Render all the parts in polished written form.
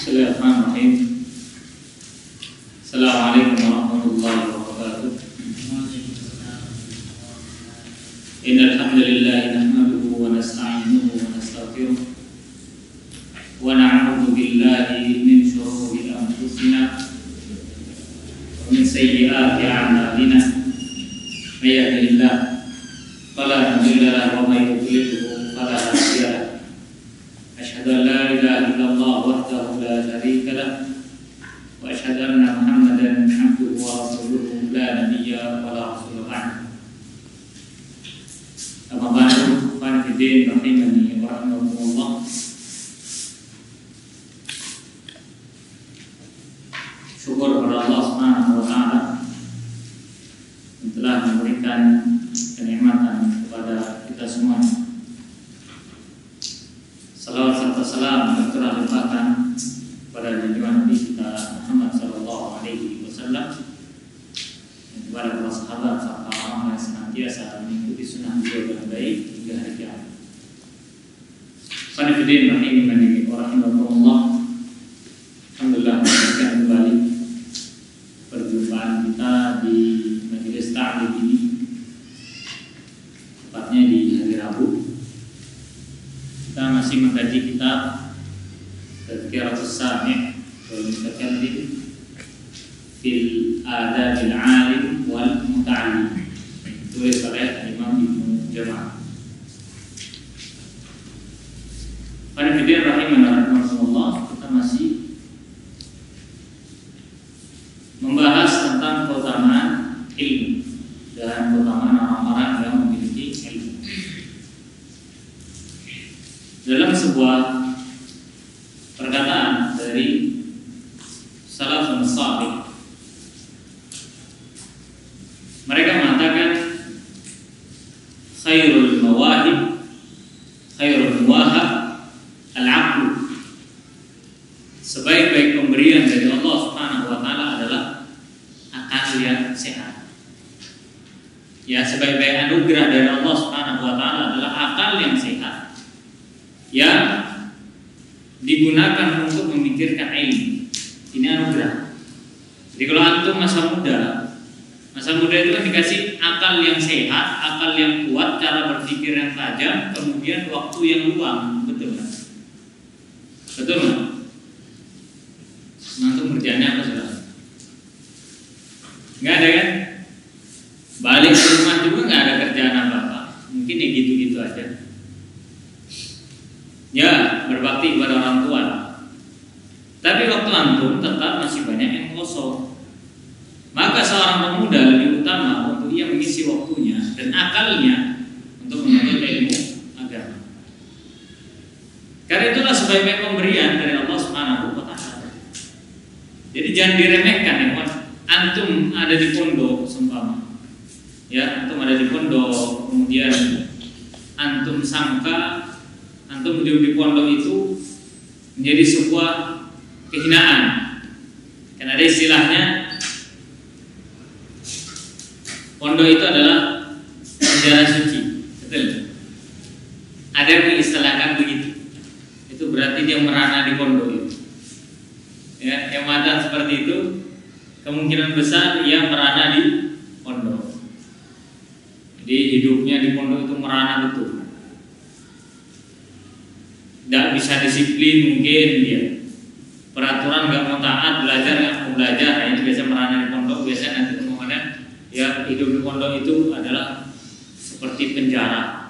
Bismillahirrahmanirrahim. Assalamualaikum warahmatullahi wabarakatuh. Innal hamdalillah nahmaduhu wa nasta'inuhu wa nastaghfiruh wa na'udzu billahi min shururi anfusina wa min sayyiati a'malina. May yahdihillahu fala mudilla lahu wa may yudlil fala hadiya lahu. Asyhadu an la ilaha illallah wahdahu la syarika lah wa asyhadu anna Muhammadan abduhu wa rasuluhu la nabiyya wa la rasula ba'dahu. Amma ba'du, fa fiddin rahimani wa rahimakumullah. Syukur kepada Allah Subhanahu wa taala yang telah memberikan kenikmatan kepada kita semua. Salawat serta salam tercurahkan pada junjungan Nabi kita Muhammad sallallahu alaihi wasallam dan kepada para sahabat serta orang yang senantiasa mengikuti sunnah beliau dengan baik hingga hari kiamat. Sanifidin rahimani wa rahimakumullah. Alhamdulillah, kita kembali perjumpaan kita di majelis ta'lim ini, tepatnya di hari Rabu. Kita masih mengkaji kitab Tadhkiratus Sami' wal Mutakallim fil Adabil 'Alim wal Muta'allim, ditulis oleh Imam Ibnu Jama'ah. Pada video rahimahullah, kita masih membahas tentang keutamaan ilmu dan keutamaan orang-orang yang memiliki ilmu. Dalam sebuah perkataan dari salafun salih, mereka mengatakan khairul mawahib, khairul muwahab al-aqlu. Sebaik-baik pemberian dari Allah Subhanahu wa taala adalah akal yang sehat. Ya, sebaik-baik anugerah dari Allah Subhanahu wa taala adalah akal yang sehat yang digunakan untuk memikirkan ilmu. Ini anugerah. Jadi kalau antum masa muda itu kan dikasih akal yang sehat, akal yang kuat, cara berpikir yang tajam, kemudian waktu yang luang, betul kan? Betul kan? Antum kerjanya apa sudah? Nggak ada kan? Balik ke rumah juga nggak ada kerjaan apa-apa. Mungkin ya gitu-gitu aja. Ya, berbakti kepada orang tua. Tapi waktu antum tetap masih banyak yang kosong. Maka seorang pemuda lebih utama untuk ia mengisi waktunya dan akalnya untuk menuntut ilmu agama. Karena itulah sebaik-baik pemberian dari Allah Subhanahu wa taala. Jadi jangan diremehkan ya, antum ada di pondok seumpama. Ya, antum ada di pondok, kemudian antum sangka antum di pondok itu menjadi sebuah kehinaan. Karena ada istilahnya pondok itu adalah penjara suci, betul? Ada yang mengistilahkan begitu. Itu berarti dia merana di pondok itu. Ya, yang mata seperti itu kemungkinan besar ia merana di pondok. Jadi hidupnya di pondok itu merana betul. Tidak bisa disiplin mungkin dia, peraturan nggak mau taat, belajar nggak mau belajar. Nah, ini biasa merana di pondok. Biasa nanti omongannya ya hidup di pondok itu adalah seperti penjara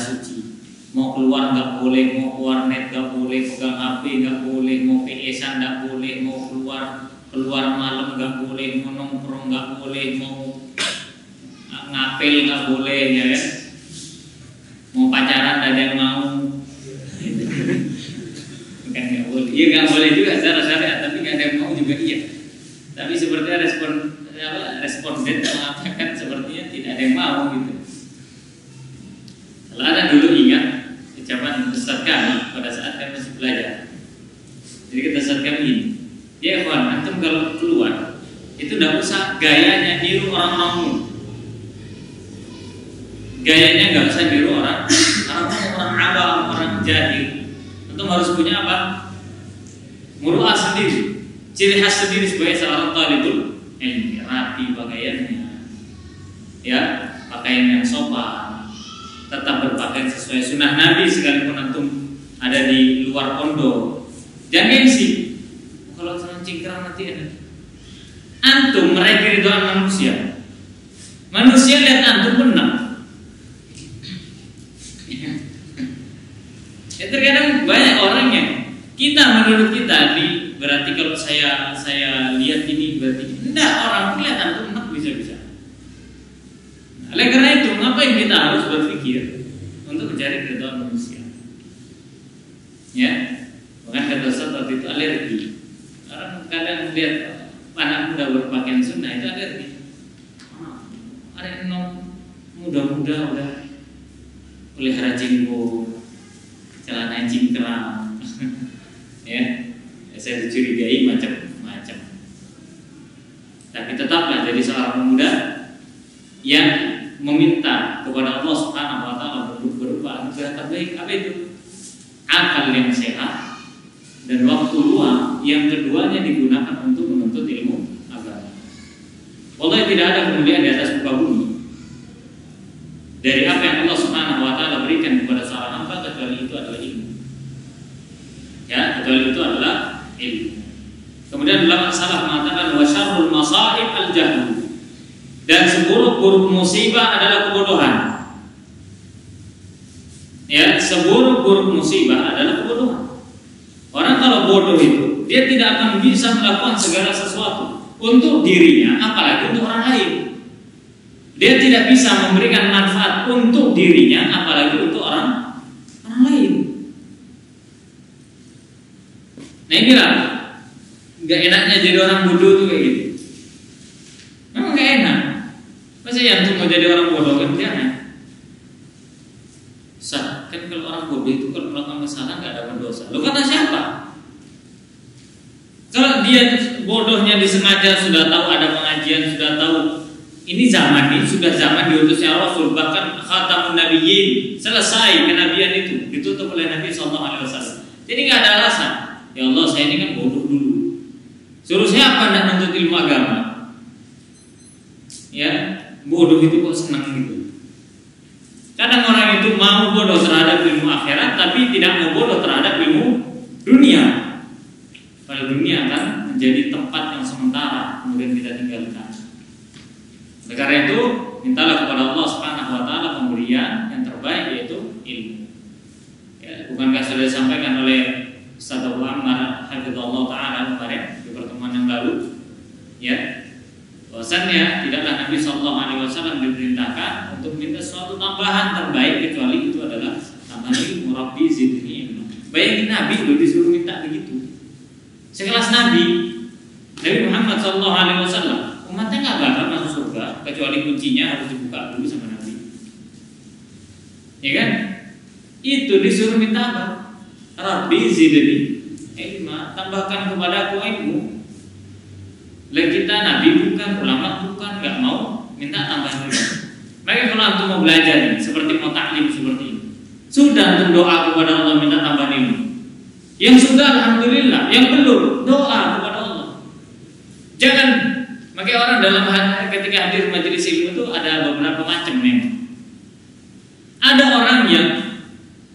suci. Mau keluar nggak boleh, mau warnet nggak boleh, pegang HP nggak boleh, mau PS-an nggak boleh, mau keluar malam nggak boleh, mau nongkrong nggak boleh, mau ngapel nggak boleh, ya kan? Mau pacaran ada yang mau. Iya nggak boleh juga secara syariat, tapi nggak ada yang mau juga iya. Tapi sepertinya responden mengatakan sepertinya tidak ada yang mau gitu. Kalau ada dulu ingat ucapan Ustaz kami pada saat kami masih belajar. Jadi kata Ustaz kami ini, ya kawan, antum kalau keluar itu tidak usah gayanya niru orang-orang. Gayanya nggak usah niru orang awam, orang jahil. Antum harus punya apa? Muru'ah sendiri, ciri khas sendiri sebagai seorang talibul ilmi, rapi pakaiannya, ya, pakaian yang sopan, tetap berpakaian sesuai sunnah Nabi sekalipun antum ada di luar pondok. Jangan gengsi. Kalau senang cingkrang nanti ada. Antum meraih keridhaan manusia. Manusia lihat antum menang. Ya terkadang banyak orang yang menurut kita berarti kalau saya lihat ini berarti enggak, orang lihat antum menang bisa-bisa. Oleh karena itu, ngapain kita harus berpikir untuk mencari keridhaan manusia? Ya, bukan kata Ustaz waktu itu alergi. Orang kadang lihat anak muda berpakaian sunnah itu alergi. Ada yang muda-muda udah pelihara jenggot, celana cingkrang, ya, saya dicurigai macam-macam. Tapi tetaplah jadi seorang pemuda yang meminta kepada Allah Subhanahu wa taala berupa anugerah terbaik. Apa itu? Akal yang sehat dan waktu luang yang keduanya digunakan untuk menuntut ilmu agama. Wallahi tidak ada kemuliaan di atas muka bumi dari apa yang Allah Subhanahu wa taala berikan kepada seorang hamba kecuali itu adalah ilmu. Ya, kecuali itu adalah ilmu. Kemudian ulama salaf mengatakan wa syarrul masaib al-jahl. Dan seburuk-buruk musibah adalah kebodohan. Ya, seburuk-buruk musibah adalah kebodohan. Orang kalau bodoh itu, dia tidak akan bisa melakukan segala sesuatu untuk dirinya, apalagi untuk orang lain. Dia tidak bisa memberikan manfaat untuk dirinya, apalagi untuk orang lain. Nah inilah gak enaknya jadi orang bodoh tuh kayak gitu. Memang gak enak. Masa yang tuh mau jadi orang bodoh kan jangan. Kan kalau orang bodoh itu kalau melakukan kesalahan gak ada berdosa. Lo kata siapa? Kalau dia bodohnya disengaja, sudah tahu ada pengajian, sudah tahu ini zaman ini sudah zaman diutusnya Rasul, bahkan khatamun nabiyyin, selesai kenabian itu ditutup oleh Nabi SAW. Jadi nggak ada alasan. Ya Allah, saya ini kan bodoh dulu. Suruh siapa nak menuntut ilmu agama? Ya, bodoh itu kok senang gitu. Kadang orang itu mau bodoh terhadap ilmu akhirat, tapi tidak mau bodoh terhadap ilmu dunia. Pada dunia kan menjadi tempat yang sementara, kemudian kita tinggalkan. Oleh karena itu, mintalah kepada Allah Subhanahu wa taala pemberian yang terbaik, yaitu ilmu. Ya, bukankah sudah disampaikan oleh Ustaz Abu Ammar hafizallahu taala kemarin di pertemuan yang lalu, ya, bahwasannya tidaklah Nabi sallallahu alaihi wasallam diperintahkan untuk minta sesuatu tambahan terbaik kecuali itu adalah tambahan ilmu. Rabbi zidni ilma. Bayangin Nabi loh disuruh minta begitu. Sekelas Nabi Muhammad sallallahu alaihi wasallam, umatnya nggak bakal masuk surga kecuali kuncinya harus dibuka dulu sama Nabi. Ya kan? Itu disuruh minta apa? Rabbi zidni ilma, tambahkan kepadaku ilmu. Lalu kita Nabi bukan, ulama bukan, nggak mau minta tambahan ilmu. Maka kalau antum mau belajar nih, seperti mau taklim seperti ini, sudah antum doa kepada Allah minta tambahan ilmu. Yang sudah alhamdulillah, yang belum doa kepada Allah. Jangan, makanya orang dalam ketika hadir majelis ilmu itu ada beberapa macam memang. Ada orang yang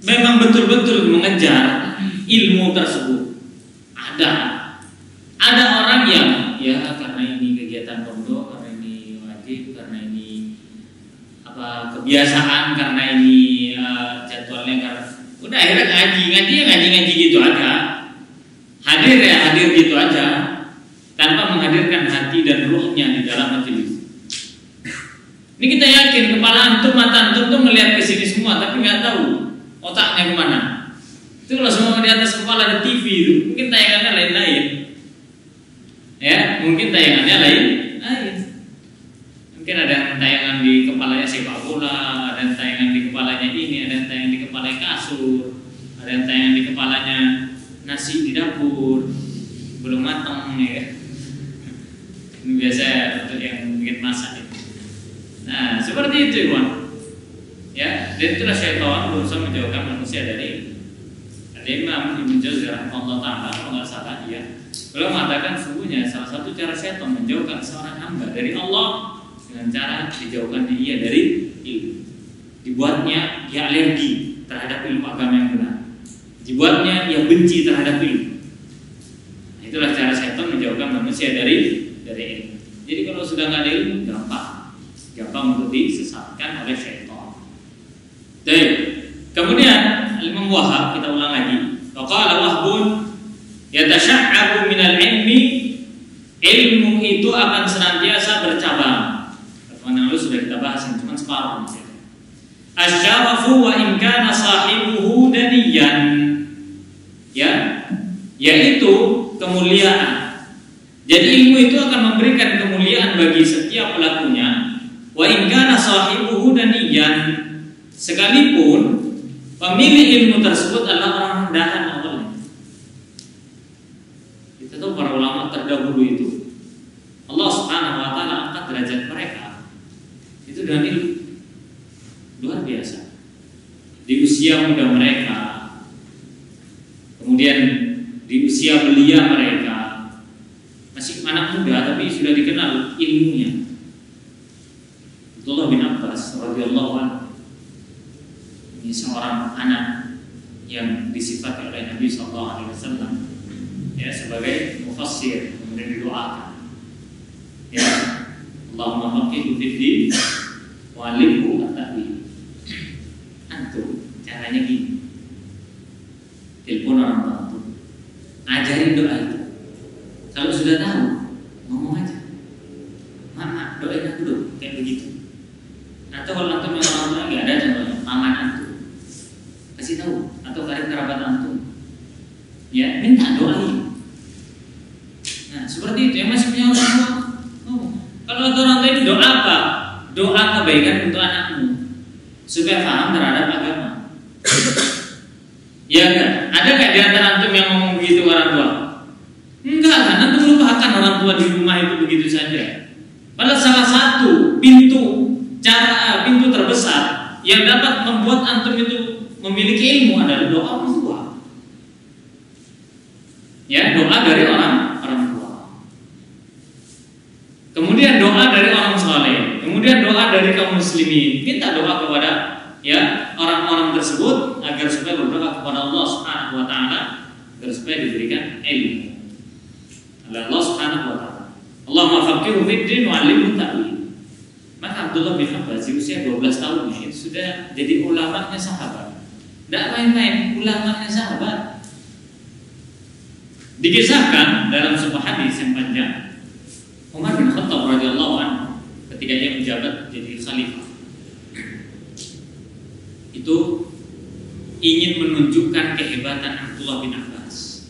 memang betul-betul mengejar ilmu tersebut. Ada orang yang ya karena ini kegiatan pondok, karena ini wajib, karena ini apa kebiasaan, karena ini jadwalnya, karena udah akhirnya ngaji gitu aja. Hadir gitu aja tanpa menghadirkan hati dan ruhnya di dalam majelis. Ini kita yakin kepala antum, mata antum tuh melihat ke sini semua, tapi nggak tahu otaknya kemana. Itu kalau semua di atas kepala ada TV itu, mungkin tayangannya lain-lain. Ya, mungkin tayangannya lain. Mungkin ada tayangan di kepalanya sepak bola, ada tayangan di kepalanya ini, ada tayangan di kepalanya kasur, ada tayangan di kepalanya nasi di dapur belum matang ya. Ini biasa untuk yang bikin masak itu. Nah, seperti itu, Iwan. Ya, dan itulah syaitan berusaha menjauhkan manusia dari Imam Ibnu Jauzi rahimahullah taala kalau nggak salah beliau mengatakan sesungguhnya salah satu cara setan menjauhkan seorang hamba dari Allah dengan cara dijauhkannya ia dari ilmu. Dibuatnya ia alergi terhadap ilmu agama yang benar. Dibuatnya ia benci terhadap ilmu. Nah, itulah cara setan menjauhkan manusia dari ilmu. Jadi kalau sudah nggak ada ilmu gampang untuk disesatkan oleh syaitan. Baik. Kemudian Imam Wahab, kita ulang lagi. Qala Wahbun yatasha'abu minal ilmi, ilmu itu akan senantiasa bercabang. Pertemuan yang lalu sudah kita bahas, cuma separuh. Asyarafu wa in kana sahibuhu daniyan, yaitu kemuliaan. Jadi ilmu itu akan memberikan kemuliaan bagi setiap pelakunya. Wa in kana sahibuhu daniyan, sekalipun pemilik ilmu tersebut adalah orang rendahan awalnya. Kita tahu para ulama terdahulu itu Allah Subhanahu wa taala angkat derajat mereka itu dengan ilmu luar biasa. Di usia muda mereka, kemudian di usia belia mereka, masih anak muda tapi sudah dikenal ilmunya. Abdullah bin Abbas radhiyallahu anhu, ini seorang anak yang disifati oleh Nabi SAW sebagai mufassir, kemudian didoakan, Allahumma faqihu fid din wa 'allimhu at-ta'wil. Antum caranya gini, telepon orang tua antum, ajarin doa itu. Kalau sudah tahu, ngomong aja, mama doain aku dong, kayak begitu. Atau kalau antum yang orang tua nggak ada contohnya, paman antum, kasih tahu, atau karib kerabat antum, minta doain. Nah seperti itu, yang masih punya orang tua. Kalau orang tua itu doa apa? Doa kebaikan untuk anakmu supaya paham terhadap agama. Ya kan? Ada nggak di antara antum yang ngomong begitu orang tua? Enggak kan? Antum lupakan orang tua di rumah itu begitu saja. Padahal salah satu pintu terbesar yang dapat membuat antum itu memiliki ilmu adalah doa orang tua. Doa dari orang tua. Kemudian doa dari orang saleh. Kemudian doa dari kaum muslimin. Minta doa kepada orang-orang tersebut agar supaya berdoa kepada Allah Subhanahu wa taala agar supaya diberikan ilmu. Allah Subhanahu wa taala. Allahumma faqihu fid din wa 'allimhu ta'wil. Maka Abdullah bin Abbas di usia 12 tahun ini sudah jadi ulamanya sahabat. Tidak main-main, ulamanya sahabat. Dikisahkan dalam sebuah hadis yang panjang, Umar bin Khattab radhiyallahu anhu ketika dia menjabat jadi khalifah, itu ingin menunjukkan kehebatan Abdullah bin Abbas.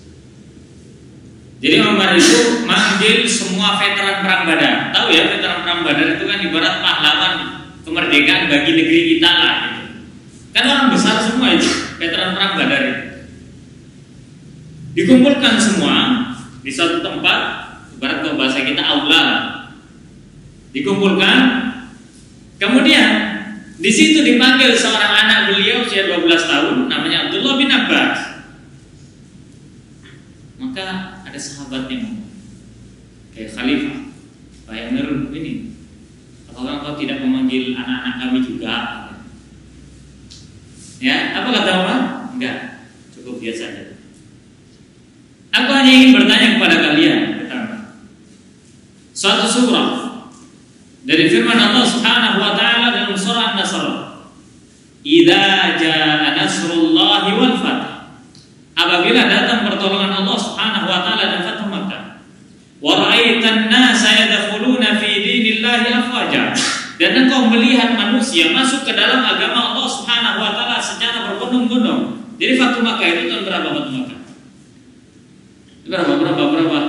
Jadi Umar itu manggil semua veteran perang Badar. Tahu ya, veteran perang Badar itu kan ibarat pahlawan kemerdekaan bagi negeri kita lah gitu. Kan orang besar semua itu, veteran perang Badar itu. Dikumpulkan semua di satu tempat, ibarat kalau bahasa kita aula. Dikumpulkan, kemudian di situ dipanggil seorang anak beliau usia 12 tahun, namanya Abdullah bin Abbas. Maka ada sahabat yang kayak khalifah, Pak Amirul Mukminin, apakah engkau tidak memanggil anak-anak kami juga? Apa kata Umar? Enggak, cukup dia saja. Aku hanya ingin bertanya kepada kalian. Suatu surah dari firman Allah Subhanahu wa taala dalam surah An-Nasr, "Idza jaa nasrullahi wal fath." Apabila datang pertolongan Allah Subhanahu wa taala dan Fathu Makkah. Wa ra'aitan nasa yadkhuluna fi dinillahi afwaja. Dan engkau melihat manusia masuk ke dalam agama Allah Subhanahu wa taala secara berbondong-bondong. Jadi Fathu Makkah itu tahun berapa Fathu Makkah? Berapa?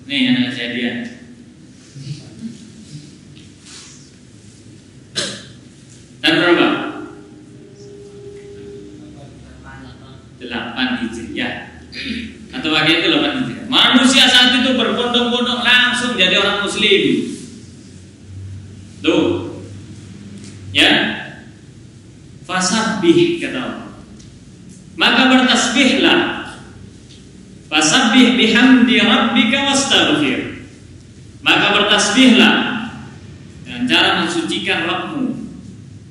Nih anak saya dia. Tahun berapa? 8 Hijriah. Atau pakai itu 8 Hijriah. Manusia saat itu berbondong-bondong langsung jadi orang muslim. Tuh. Fasabbih, kata Allah. Maka bertasbihlah. Fasabbih bihamdi rabbika wastaghfir. Maka bertasbihlah dengan cara mensucikan Rabbmu,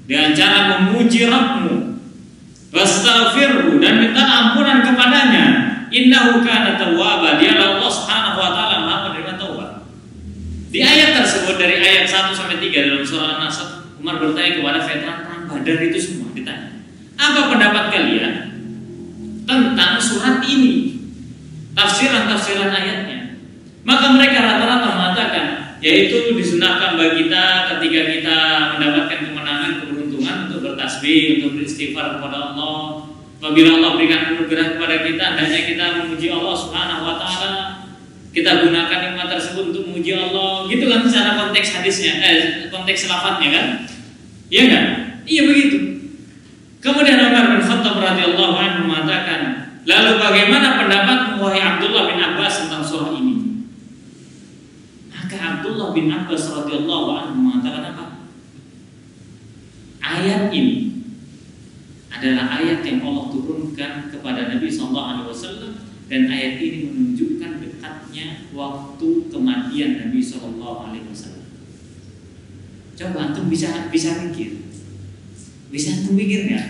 dengan cara memuji Rabbmu, wastaghfirhu, dan minta ampunan kepadanya. Innahu kana tawwaba, dia Allah Subhanahu wa taala Maha penerima taubat. Di ayat tersebut dari ayat 1 sampai 3 dalam surah An-Nasr, Umar bertanya kepada veteran perang Badar itu semua, ditanya, "Apa pendapat kalian tentang surat ini? Tafsiran-tafsiran ayatnya." Maka mereka rata-rata mengatakan, yaitu disunahkan bagi kita ketika kita mendapatkan kemenangan, keberuntungan untuk bertasbih, untuk beristighfar kepada Allah. Apabila Allah berikan anugerah kepada kita, hendaknya kita memuji Allah Subhanahu wa taala. Kita gunakan nikmat tersebut untuk memuji Allah. Gitu kan secara konteks hadisnya, konteks lafadznya kan? Iya kan? Iya begitu. Kemudian Umar bin Khattab radhiyallahu anhu mengatakan, "Lalu bagaimana pendapatmu wahai Abdullah bin Abbas tentang surah ini?" Maka Abdullah bin Abbas radhiyallahu anhu mengatakan apa? Ayat ini adalah ayat yang Allah turunkan kepada Nabi SAW, dan ayat ini menunjukkan dekatnya waktu kematian Nabi SAW. Coba antum bisa mikir, bisa antum mikir nggak?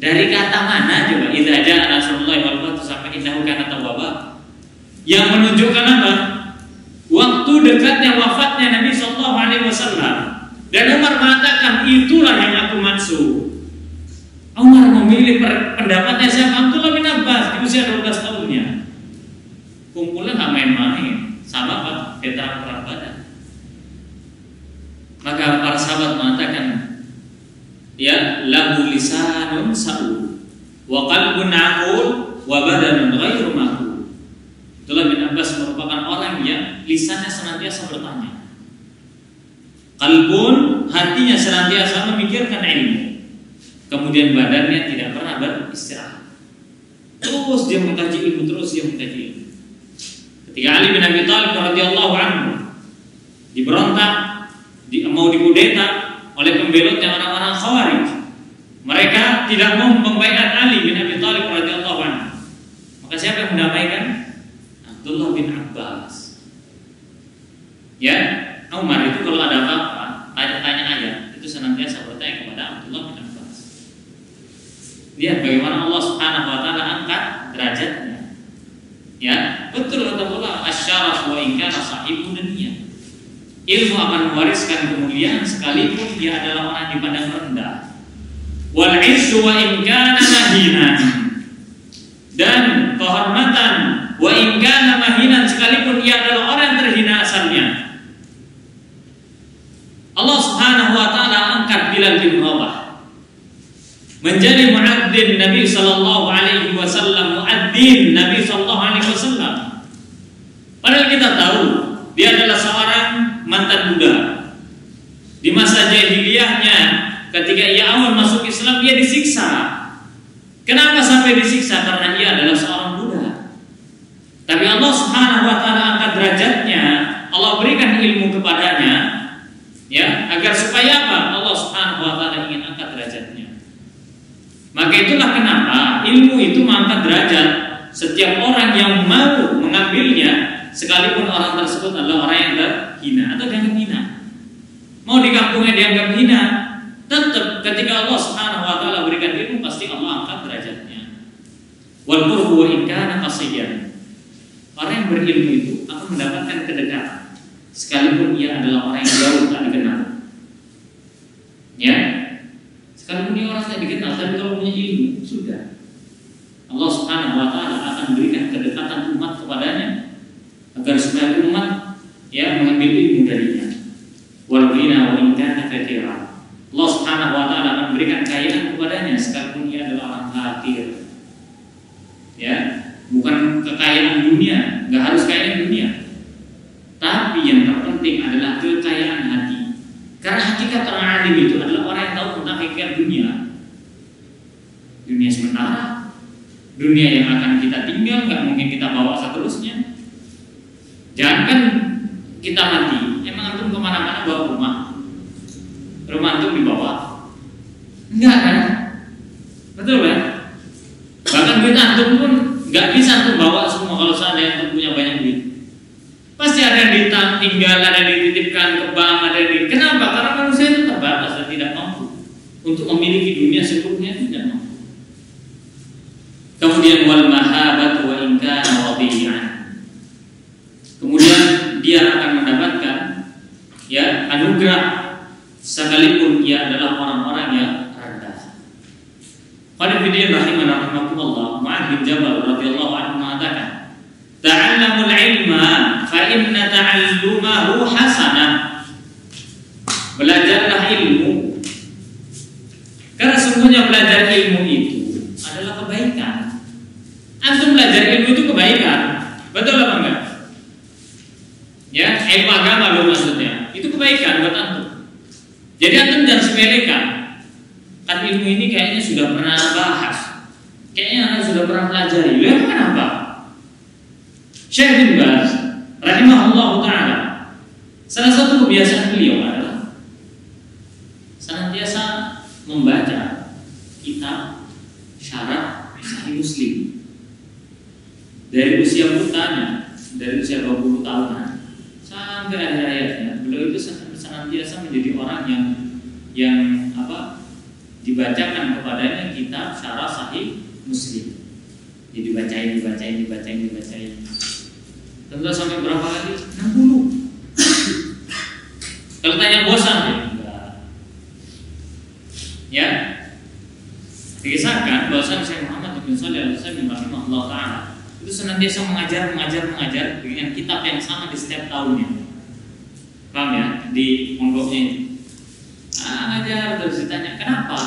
Dari kata mana coba? Idza jaa nasrullahi wal fath sampai innahu kana tawwaba, yang menunjukkan apa? Waktu dekatnya wafatnya Nabi SAW. Dan Umar mengatakan itulah yang aku maksud. Umar memilih pendapatnya siapa? Abdullah bin Abbas di usia 12 tahunnya. Kumpulnya nggak main-main, sama Pak, veteran perang Badar. Maka para sahabat mengatakan, ya lahu lisanun sa'ul wa qalbun aqul wa badanun ghairu maqul. Abdullah bin Abbas merupakan orang yang lisannya senantiasa bertanya, qalbun, hatinya senantiasa memikirkan ilmu, kemudian badannya tidak pernah beristirahat. Terus dia mengkaji ilmu, Ketika Ali bin Abi Thalib radhiyallahu anhu diberontak, mau dikudeta oleh pembelotnya orang-orang Khawarij, mereka tidak mau membaiat Ali bin Abi Thalib radhiyallahu anhu. Maka siapa yang mendamaikan? Abdullah bin Abbas. Ya, Umar itu kalau ada apa-apa, tanya aja, itu senantiasa bertanya kepada Abdullah bin Abbas. Lihat bagaimana Allah Subhanahu wa taala angkat derajatnya. Ya, betul kata Allah, asyaraf wa in kana sahibu dunya. Ilmu akan mewariskan kemuliaan sekalipun dia adalah orang dipandang rendah. Wal izzu wa in kana mahinan. Dan kehormatan wa in kana mahinan, sekalipun ia adalah orang yang terhina asalnya. Allah Subhanahu wa taala angkat Bilal bin Rabah menjadi muadzin Nabi sallallahu alaihi wasallam, muadzin Nabi sallallahu alaihi wasallam. Padahal kita tahu dia adalah seorang mantan budak. Di masa jahiliyahnya ketika ia awal masuk Islam, ia disiksa. Kenapa sampai disiksa? Karena ia adalah seorang budak. Tapi Allah Subhanahu wa taala angkat derajatnya, Allah berikan ilmu kepadanya, ya, agar supaya apa? Allah Subhanahu wa taala ingin angkat derajatnya. Maka itulah kenapa ilmu itu mengangkat derajat setiap orang yang mau mengambilnya, sekalipun orang tersebut adalah orang yang terhina atau dianggap hina. Mau di kampungnya dianggap hina, tetap ketika Allah Subhanahu wa taala berikan ilmu, pasti Allah angkat derajatnya. Wal qurbu wa in kana qasiyan. Orang yang berilmu itu akan mendapatkan kedekatan sekalipun ia adalah orang yang jauh tak dikenal. Ya, sekalipun dia orang tak dikenal, tapi kalau punya ilmu, sudah Allah Subhanahu wa taala akan berikan kedekatan umat kepadanya, agar supaya umat ya mengambil ilmu darinya. Wal ghina wa in kana katsira. Allah Subhanahu wa taala akan berikan kekayaan kepadanya sekalipun ia adalah orang fakir. Ya, bukan kekayaan dunia, enggak harus kekayaan dunia. Tapi yang terpenting adalah kekayaan hati. Karena hakikat orang alim itu adalah orang yang tahu tentang hakikat dunia. Dunia sementara, dunia yang akan kita tinggal, nggak mungkin kita bawa seterusnya. Jangan kita mati, emang antum kemana-mana bawa rumah antum dibawa. Enggak kan? Betul kan? Bahkan duit antum pun nggak bisa antum bawa semua kalau seandainya antum punya banyak duit. Pasti ada yang ditinggal, ada yang dititipkan ke bank, ada yang kenapa? Karena manusia itu terbatas dan tidak mampu untuk memiliki dunia seluruhnya, tidak mampu. Kemudian wal mahabatu wa in kana wadi'an. Kemudian dia akan mendapatkan ya anugerah sekalipun ia adalah orang-orang yang rendah. Qad bidin rahimakumullah, Mu'adz bin Jabal radhiyallahu anhu mengatakan, "Ta'allamul ilma fa inna ta'allumahu hasanah." Belajarlah ilmu karena sesungguhnya belajar ilmu itu adalah kebaikan. Antum belajar ilmu itu kebaikan. Betul apa enggak? Ya, ilmu agama loh maksudnya. Itu kebaikan buat antum. Jadi antum jangan sepelekan. Kan ilmu ini kayaknya sudah pernah bahas. Kayaknya antum sudah pernah pelajari. Ya kenapa? Syekh bin Baz rahimahullah ta'ala, salah satu kebiasaan beliau adalah senantiasa membaca kitab syarah Sahih Muslim dari usia mutanya, dari usia 20 tahunan sampai akhir hayatnya. Beliau itu senantiasa menjadi orang yang dibacakan kepadanya kitab syarah Sahih Muslim. Jadi dibacain. Tentu sampai berapa kali? 60. Kalau tanya bosan ya enggak. Ya. Dikisahkan bahwa Syekh Muhammad bin Shalih Al-Utsaimin rahimahullah taala itu senantiasa mengajar dengan kitab yang sama di setiap tahunnya. Paham ya? Di monggoknya itu. Ngajar terus ditanya, "Kenapa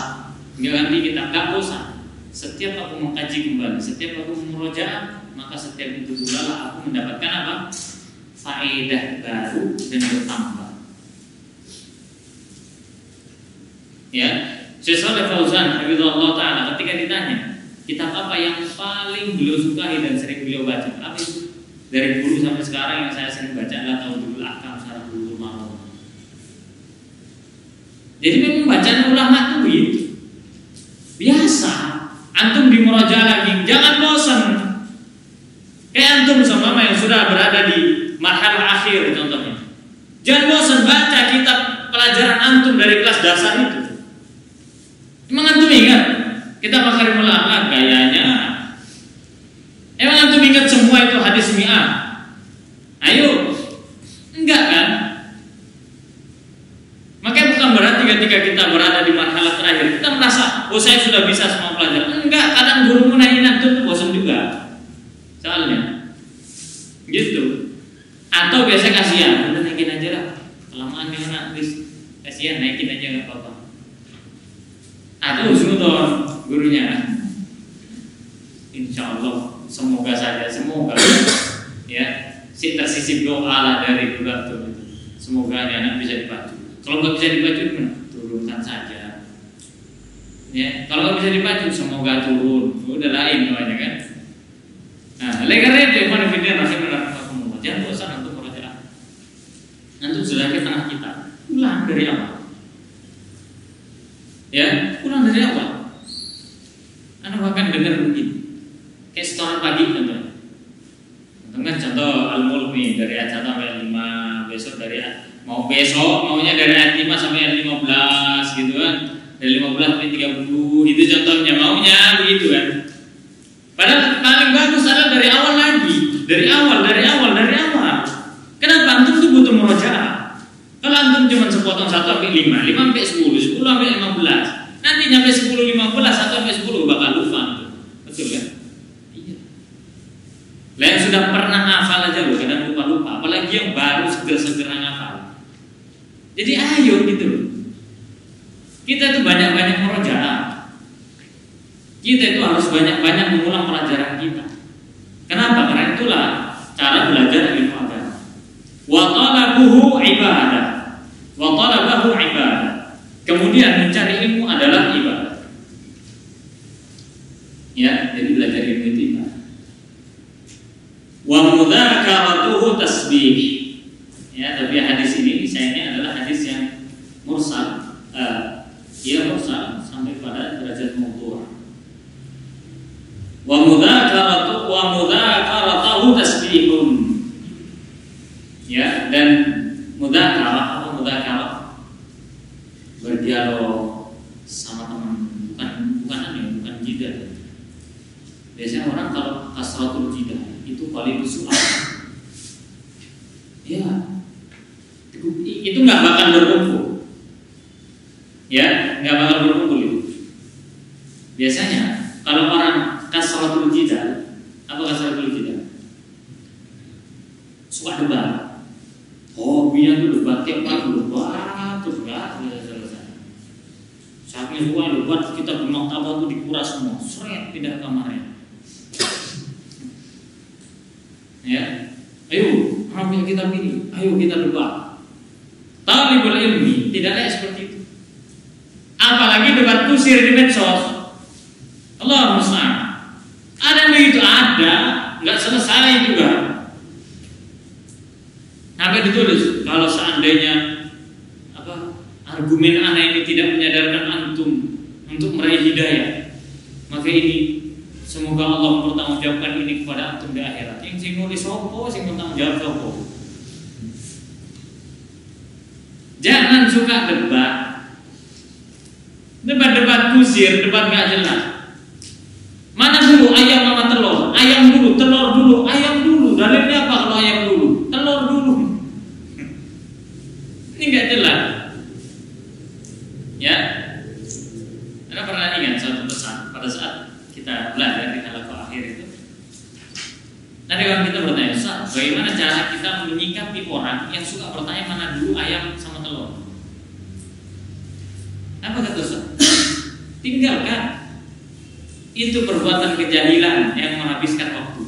enggak ganti kitab?" Enggak bosan. Setiap aku mengkaji kembali, setiap aku memurojaah, maka setiap itu pula aku mendapatkan apa? Faedah baru dan bertambah. Ya, Syekh Shalih Fauzan hafizahullah taala ketika ditanya, kitab apa yang paling beliau sukai dan sering beliau baca? Apa itu? Dari dulu sampai sekarang yang saya sering baca adalah Tauhidul Ahkam Syarah Bulughul Maram. Jadi memang bacaan ulama itu begitu. Biasa, antum di murojaah lagi, jangan bosan. Kayak antum sama yang sudah berada di marhalah akhir contohnya. Jangan bosan baca kitab pelajaran antum dari kelas dasar itu. Emang antum ingat kitab Makarimul Akhlaq kayaknya? Emang antum ingat semua itu hadis mi'ah? Ayo, enggak kan? Makanya bukan berarti ketika kita berada di marhalah terakhir kita merasa, oh saya sudah bisa semua pelajaran. Enggak, kadang guru nanyain antum tuh bosan juga. Soalnya gitu. Atau biasa kasihan, udah naikin aja lah, kelamaan nih anak wis, kasihan naikin aja nggak apa-apa. Atau husnudon gurunya, insya Allah semoga saja, semoga ya si tersisip doa lah dari guru tuh, semoga nih anak bisa dipacu. Kalau nggak bisa dipacu gimana? Turunkan saja. Ya, kalau nggak bisa dipacu semoga turun, udah lain namanya kan. Nah, oleh karena itu jangan bosan untuk merojaah. Antum sudah ke tengah kita, ulang dari awal. Ya, ulang dari awal. Anda bahkan dengar begini, kayak setoran pagi contohnya. Contoh Al-Mulk nih dari ayat 1 sampai 5, besok dari maunya dari ayat 5 sampai ayat 15 gitu kan. Dari 15 sampai 30 itu contohnya, maunya begitu kan. Padahal paling bagus adalah dari awal lagi, dari awal. Kenapa antum tuh butuh murojaah? Kalau antum cuma sepotong 1 sampai 5 sampai 10, 10 sampai 15, nanti nyampe 10, 15, 1 sampai 10 bakal lupa antum. Betul kan? Iya. Lah yang sudah pernah hafal aja loh kadang lupa, apalagi yang baru segera hafal. Jadi ayo gitu loh. Kita tuh banyak-banyak murojaah. Kita itu harus banyak-banyak mengulang pelajaran kita. Kenapa? Karena itulah cara belajar ilmu agama. Wa talabuhu ibadah. Kemudian mencari ilmu adalah ibadah. Ya, jadi belajar ilmu itu ibadah. Wa mudzakaratuhu tasbih. Ya, tapi hadis ini sayangnya adalah hadis yang mursal. Mursal sampai laysat mawdu'a. Wa mudzakaratahu tasbihun. Ya, dan mudzakarah berdialog sama teman, bukan jidah. Biasanya orang kalau kasratul jidah itu paling bersuara. Ya, itu nggak bakal berkumpul. Ya, nggak bakal berkumpul itu. Biasanya kalau orang kasratul jidah, apa kasratul jidah? Suka debat. Hobinya tuh debat, tiap pagi debat terus nggak selesai. Saking suka debat, kita ke maktabah tuh dikuras semua, seret pindah kamarnya. Ya, ayo, ambil kitab ini, ayo kita debat. Talibul ilmi tidak layak seperti itu. Apalagi debat kusir di medsos. Allah musta'an. Ada yang begitu, ada, nggak selesai juga. Sampai ditulis kalau seandainya argumen ana ini tidak menyadarkan antum untuk meraih hidayah, maka ini semoga Allah mempertanggungjawabkan ini kepada antum di akhirat. Yang sing nulis sopo, sing bertanggung jawab sopo. Jangan suka debat kusir, debat gak jelas. Mana dulu ayam sama telur? Ayam dulu, telur dulu, ayam dulu. Dalilnya apa kalau ayam dulu? Telur dulu. Ini gak jelas. Ya, Anda pernah ingat satu pesan pada saat kita belajar di halaqah akhir itu? Nanti kalau kita bertanya, Ustaz, bagaimana cara kita menyikapi orang yang suka bertanya mana dulu ayam sama telur? Apa kata Ustaz? Tinggalkan. Itu perbuatan kejahilan yang menghabiskan waktu.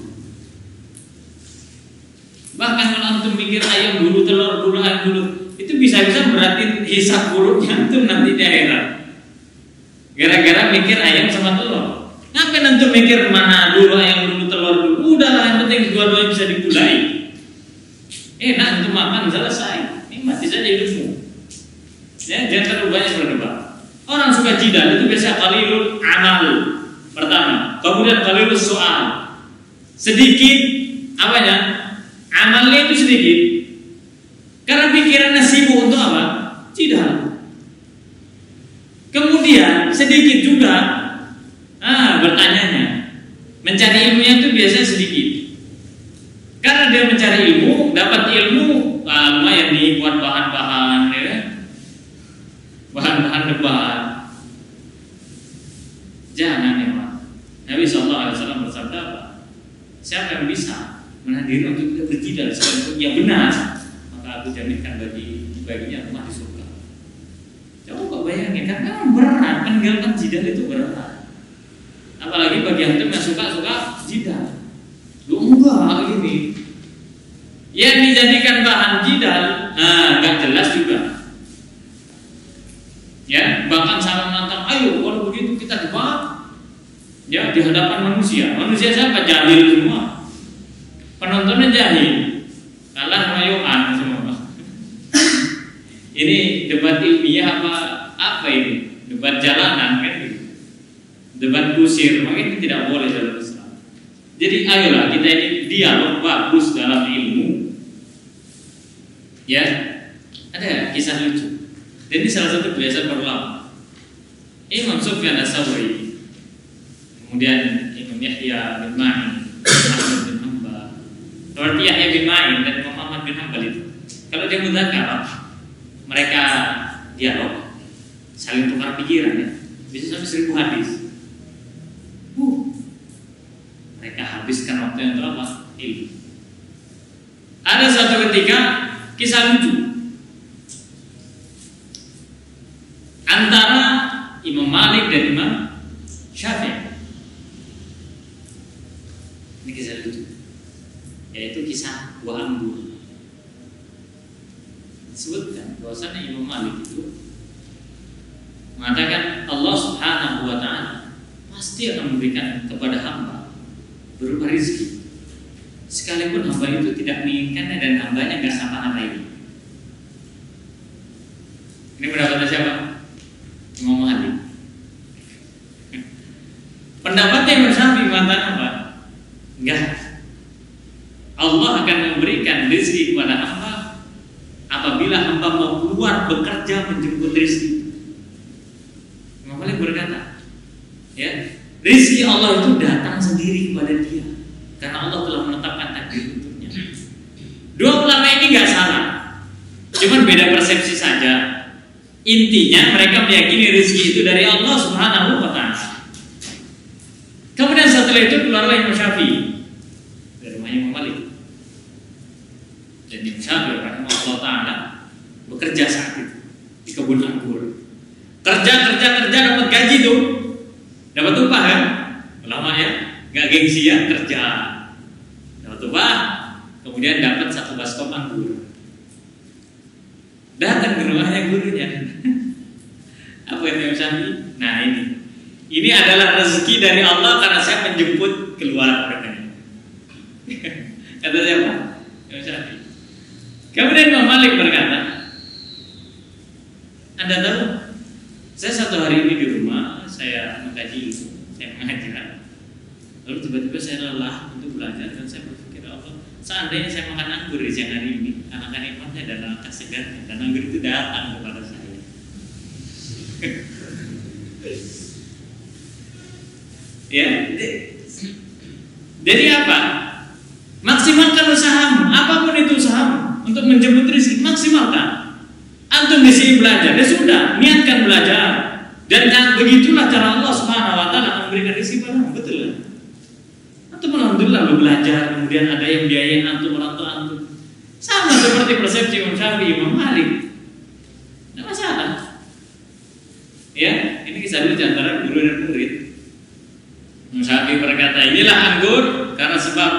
Bahkan kalau antum mikir ayam dulu, telur dulu, ayam dulu, itu bisa-bisa berarti hisab buruknya antum nanti di akhirat. Gara-gara mikir ayam sama telur. Ngapain antum mikir mana dulu ayam dulu, telur dulu? Udahlah, yang penting dua-duanya bisa dipulai. Enak antum makan selesai. Nikmati saja hidupmu. Ya, jangan terlalu banyak berdebat. Orang suka jidal itu biasa qalilul amal pertama, kemudian qalilul soal. Sedikit apanya? Amalnya itu sedikit. Karena pikirannya sibuk untuk apa? Jidal. Kemudian sedikit juga bertanyanya. Mencari ilmunya itu biasanya sedikit. Karena dia mencari ilmu, dapat ilmu, lumayan nih buat bahan-bahan, ya. Bahan-bahan debat. Jangan ya Pak. Nabi SAW bersabda apa? Siapa yang bisa menahan diri untuk tidak berjidal sekalipun yang benar, maka aku jaminkan baginya rumah di surga. Coba bayangin, karena berat, meninggalkan jidal itu berat. Apalagi bagi antum yang suka jidal. Lu enggak gini. Yang dijadikan bahan jidal, enggak jelas juga. Ya, bahkan sama menantang, ayo kalau begitu kita debat. Ya, di hadapan manusia. Manusia siapa? Jahil semua. Penontonnya jahil. Kalah rayuan semua. Ini debat ilmiah apa ini? Debat jalanan kan gitu. Debat kusir, makanya tidak boleh dalam Islam. Jadi ayolah kita ini dialog bagus dalam ilmu. Ya, ada kisah lucu. Dan ini salah satu kebiasaan berulama. Imam Sufyan Ats-Tsauri, kemudian Imam Yahya bin Ma'in, Ahmad bin Hanbal. Seperti Yahya bin Ma'in dan Imam Ahmad bin Hanbal itu, kalau dia mudzakarah, mereka dialog, saling tukar pikiran ya, bisa sampai 1000 hadis. Mereka habiskan waktu yang berapa? Ilmu. Ada suatu ketika kisah lucu antara Imam Malik dan Imam Syafi'i. Ini kisah lucu, yaitu kisah buah anggur. Disebutkan bahwasanya Imam Malik itu mengatakan Allah Subhanahu wa Ta'ala pasti akan memberikan kepada hamba berupa rezeki, sekalipun hamba itu tidak menginginkannya dan hambanya nggak sama ini. Ini pendapatnya siapa? Imam Malik. Pendapatnya Imam Syafi'i mengatakan apa? Enggak. Allah akan memberikan rezeki kepada hamba apabila hamba mau keluar bekerja menjemput rezeki. Imam Malik berkata, ya, rezeki Allah itu datang sendiri kepada dia karena Allah telah menetapkan takdir untuknya. Dua ulama ini nggak salah, cuman beda persepsi saja. Intinya mereka meyakini rezeki itu dari Allah Subhanahu wa Ta'ala. Kemudian setelah itu keluarlah Imam Syafi'i dari rumah Imam Malik. Dan Imam Syafi'i rahimahullah ta'ala bekerja saat itu di kebun anggur. Kerja dapat gaji tuh, dapat upah kan? Ulama ya, nggak gengsi ya, kerja dapat upah, kemudian dapat 1 baskop anggur. Datang ke rumahnya gurunya. Apa yang Imam Syafi'i? Nah ini adalah rezeki dari Allah karena saya menjemput keluar katanya. Kata siapa? Imam Syafi'i. Kemudian Imam Malik berkata, Anda tahu, saya 1 hari ini di rumah, saya mengkaji ilmu, saya mengajar. Lalu tiba-tiba saya lelah untuk belajar dan saya berpikir, Allah, seandainya saya makan anggur di siang hari ini, akan nikmatnya dan akan segarnya, dan anggur itu datang kepada saya. Ya, jadi apa? Maksimalkan usahamu, apapun itu usahamu untuk menjemput rezeki, maksimalkan. Antum di sini belajar, ya sudah, niatkan belajar. Dan begitulah cara Allah Subhanahu wa Ta'ala memberikan rezeki padamu, betul kan? Antum alhamdulillah lo belajar, kemudian ada yang biayain antum, orang tua antum. Sama seperti persepsi Imam Syafi'i, Imam Malik. Tidak masalah. Ya, ini kisah dulu antara guru dan murid. Imam Syafi'i berkata, inilah anggur karena sebab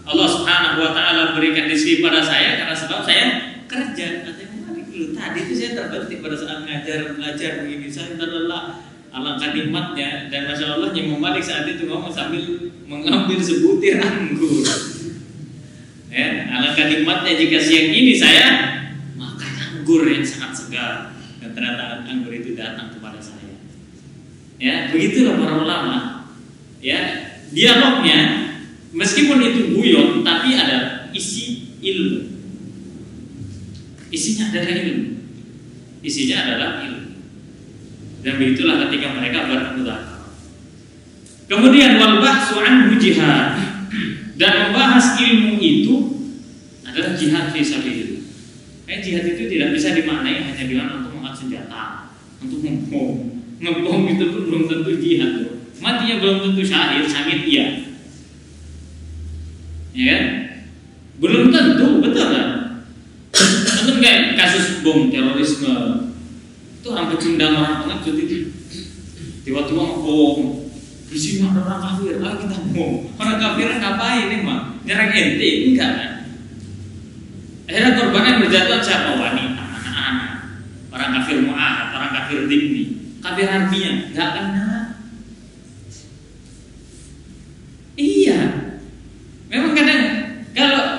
Allah Subhanahu wa Ta'ala berikan rezeki pada saya karena sebab saya kerja. Kata Imam Malik, dulu tadi itu saya terbetik pada saat belajar begini, saya adalah alangkah nikmatnya. Dan masya Allah Imam Malik saat itu ngomong sambil mengambil sebutir anggur. Ya, alangkah nikmatnya jika siang ini saya makan anggur yang sangat segar dan ternyata anggur itu datang kepada saya. Ya, begitulah para ulama. Ya, dialognya meskipun itu guyon tapi ada isi ilmu. Isinya adalah ilmu. Isinya adalah ilmu. Dan begitulah ketika mereka bermudahara. Kemudian wal bahsu anhu jihad. Dan membahas ilmu itu adalah jihad fi sabilillah. Jihad itu tidak bisa dimaknai hanya dengan untuk mengangkat senjata, untuk ngebom. Ngebom itu pun belum tentu jihad tuh. Matinya belum tentu syahid iya. Ya kan? Belum tentu, betul kan? Tentu kayak kasus bom terorisme. Itu orang pecundang, orang pengecut itu. Tiba-tiba ngebom. Di sini ada orang kafir, ayo kita bom. Orang kafir ngapain nih mah? Nyerang ente, enggak kan? Akhirnya korban yang berjatuhan siapa? Wanita, anak-anak. Orang kafir mu'ahad, orang kafir dimni. Kafir harfiah, enggak kena. Iya, memang kadang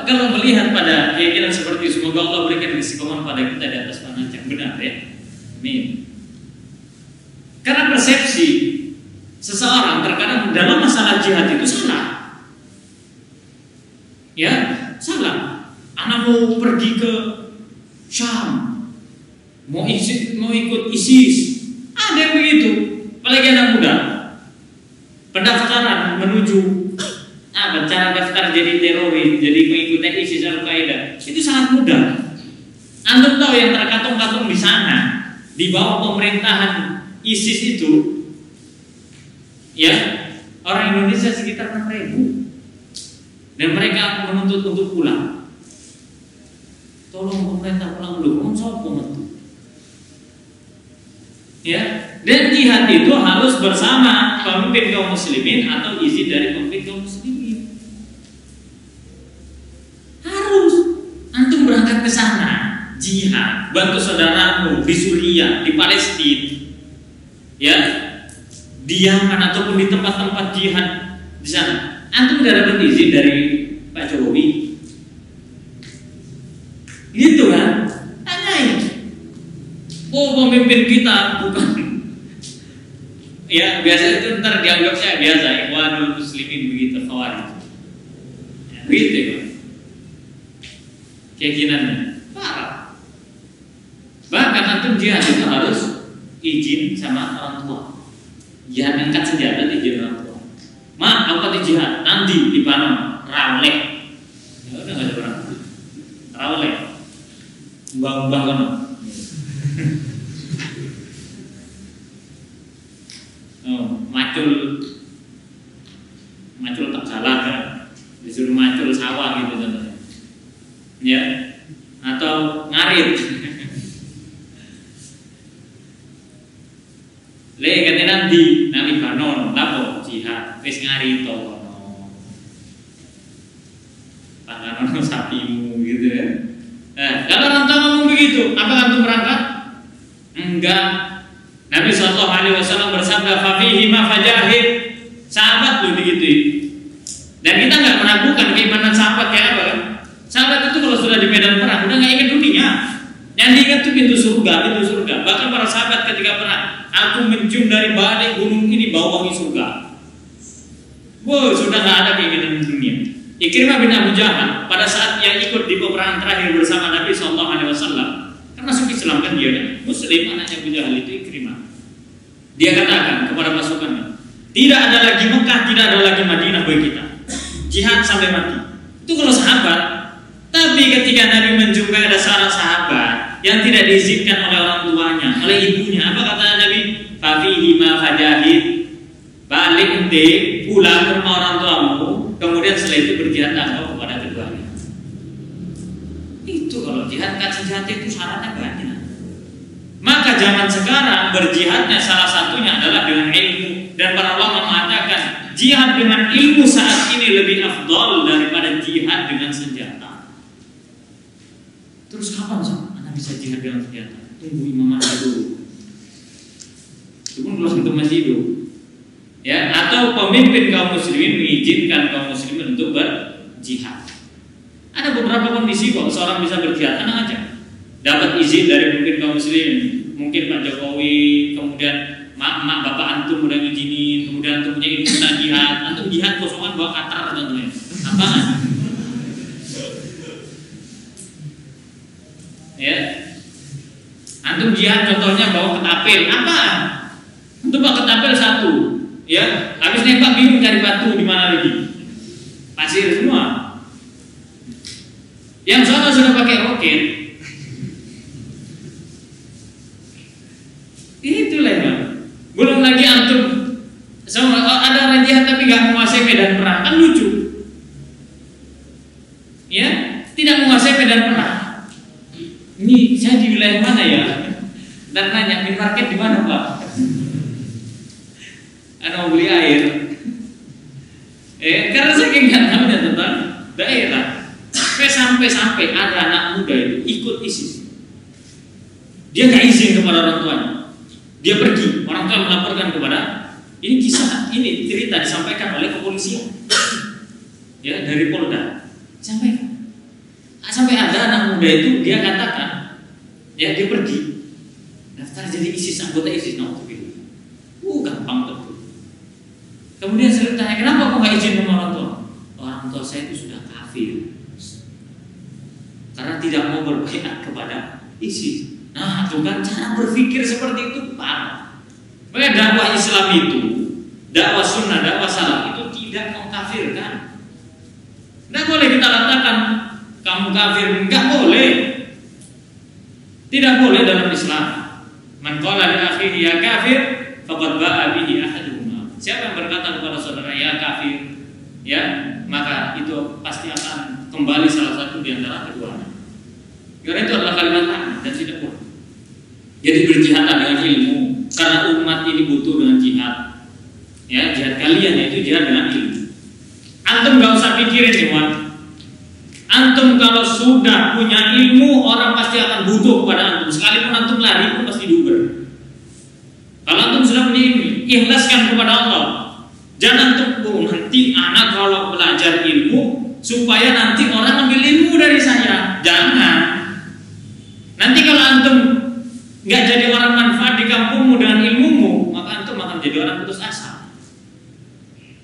kalau melihat pada keyakinan seperti itu, semoga Allah berikan istiqomah pada kita di atas manhaj yang benar ya. Amin. Karena persepsi seseorang terkadang dalam masalah jihad itu salah. Ya, salah. Anak mau pergi ke Syam, mau ikut ISIS, ada yang begitu. Apalagi anak muda. Pendaftaran menuju cara daftar jadi teroris, jadi mengikuti ISIS Al-Qaeda itu sangat mudah. Antum tahu yang terkatung-katung di sana di bawah pemerintahan ISIS itu, ya orang Indonesia sekitar 6.000 dan mereka menuntut untuk pulang. Tolong pemerintah pulang dulu, sopo metu. Ya, dan jihad itu harus bersama pemimpin kaum muslimin atau izin dari pemimpin kaum muslimin. Harus antum berangkat ke sana, jihad, bantu saudaramu di Suriah, di Palestina. Ya, diaman ataupun di tempat-tempat jihad di sana. Antum udah dapat izin dari Pak Jokowi. Gitu kan? Tanyain. Oh, pemimpin kita bukan Ya biasa itu ntar dianggapnya biasa ikhwanul muslimin begitu khawarij. Ya, begitu ya. Keyakinannya parah. Bahkan antum jihad itu harus izin sama orang tua. Jihad angkat senjata izin orang tua. Mak, aku di jihad nanti di Panom rawleh. Ya udah nggak ada orang. Rawleh. Mbah-mbah kan. Macul tak salah kan, disuruh macul sawah gitu contohnya, ya, atau ngarit. Le katanya nanti Banon, lapo jihad, wis ngari to kono, tangan sapimu gitu ya. Kalau orang tua ngomong begitu, apa antum berangkat? Enggak. Nabi SAW bersabda, "Fafihi ma fajahid." Sahabat loh begitu. Dan kita nggak meragukan keimanan sahabat kayak apa kan? Sahabat itu kalau sudah di medan perang udah nggak ingat dunia. Yang diingat itu pintu surga. Bahkan para sahabat ketika perang, aku mencium dari balik gunung ini bau wangi surga. Wow, sudah nggak ada keinginan dunia. Ikrimah bin Abu Jahal pada saat yang ikut di peperangan terakhir bersama Nabi SAW, kan masuk Islam kan dia, Muslim anaknya Abu Jahal itu Ikrimah. Dia katakan kepada pasukannya, tidak ada lagi Mekah, tidak ada lagi Madinah bagi kita. Jihad sampai mati. Itu kalau sahabat. Tapi ketika Nabi menjumpai ada seorang sahabat yang tidak diizinkan oleh orang tuanya, oleh ibunya, apa kata Nabi? Fafihi ma fajahid. Balik ente pulang ke rumah orang tuamu, kemudian setelah itu berjihad engkau kepada keduanya. Itu kalau jihad kan senjata itu syaratnya banyak. Maka zaman sekarang berjihadnya salah satunya adalah dengan ilmu. Dan para ulama mengatakan jihad dengan ilmu saat ini lebih afdal daripada jihad dengan senjata. Terus kapan anak bisa jihad dengan senjata? Tunggu Imam Mahdi dulu. Itu pun belum tentu masih hidup. Ya, atau pemimpin kaum muslimin mengizinkan kaum muslimin untuk berjihad. Ada beberapa kondisi kok seorang bisa berjihad, tenang aja. Dapat izin dari pemimpin kaum muslimin, mungkin Pak Jokowi, kemudian mak bapak antum udah ngizinin, kemudian antum punya ilmu tentang jihad, antum jihad kosongan bawa katar contohnya, apaan? Ya, antum jihad contohnya bawa ketapel, apaan? Antum bawa ketapel satu, ya, habis nembak bingung cari batu di mana lagi, pasir semua. Yang sana sudah pakai roket. Itu lemah. Belum lagi antum sama ada orang jihad tapi nggak menguasai medan perang, kan lucu. Ya, tidak menguasai medan perang. Ini saya di wilayah mana ya? Dan nanya minimarket di mana Pak? Anda mau beli air? Karena saking nggak tahunya tentang daerah. Sampai ada anak muda itu ikut ISIS. Dia nggak izin kepada orang tuanya. Dia pergi, orang tua melaporkan kepada, ini kisah, ini cerita disampaikan oleh kepolisian, ya dari Polda, sampai ada anak muda itu dia katakan, ya dia pergi, daftar jadi ISIS, anggota ISIS, gampang betul. Kemudian saya tanya, kenapa kok nggak izin sama orang tua? Orang tua saya itu sudah kafir, karena tidak mau berbaiat kepada ISIS. Nah, itu kan cara berpikir seperti itu parah. Makanya dakwah Islam itu, dakwah sunnah, dakwah salaf itu tidak mengkafirkan. Tidak boleh kita katakan kamu kafir, enggak boleh. Tidak boleh dalam Islam. Man qala li akhihi ya kafir, faqad ba'a bihi ahaduhuma. Siapa yang berkata kepada saudara ya kafir, ya, maka itu pasti akan kembali salah satu di antara keduanya. Karena itu adalah kalimat la'nat dan tidak boleh. Jadi berjihadlah dengan ilmu, karena umat ini butuh dengan jihad. Ya, jihad kalian yaitu jihad dengan ilmu. Antum gak usah pikirin teman. Antum kalau sudah punya ilmu, orang pasti akan butuh kepada antum. Sekalipun antum lari pun pasti diuber. Kalau antum sudah punya ilmu, ikhlaskan kepada Allah. Jangan antum nanti anak kalau belajar ilmu supaya nanti orang ambil ilmu dari saya. Jangan. Nanti kalau antum nggak jadi orang manfaat di kampungmu dengan ilmumu, maka antum akan jadi orang putus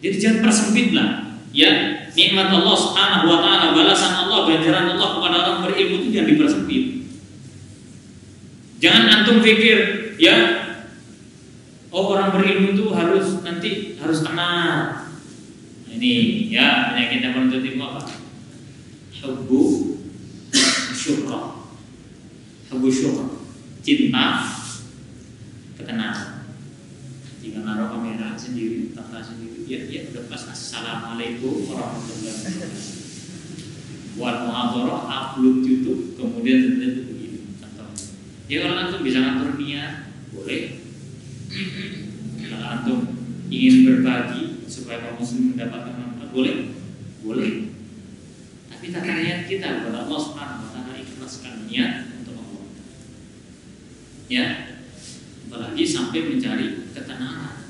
Jadi jangan persempitlah ya nikmat Allah Subhanahu wa taala, balasan Allah, ganjaran Allah kepada orang berilmu itu jangan dipersempit. Jangan antum pikir ya orang berilmu itu harus kenal. Ini ya penyakit yang menuntut ilmu apa? Hubbu syuhra. Hubbu syuhra. Cinta ketenaran. Jika naruh kamera sendiri, tata sendiri, ya udah pas assalamualaikum warahmatullahi wabarakatuh. Buat muhadharah upload YouTube, kemudian itu begini contohnya. Ya kalau antum bisa ngatur niat, boleh. Kalau antum ingin berbagi supaya kaum muslim mendapatkan manfaat, boleh. Tapi tata niat kita kepada Allah Subhanahu wa taala, ikhlaskan niat untuk Allah. Ya. Apalagi sampai mencari ketenaran.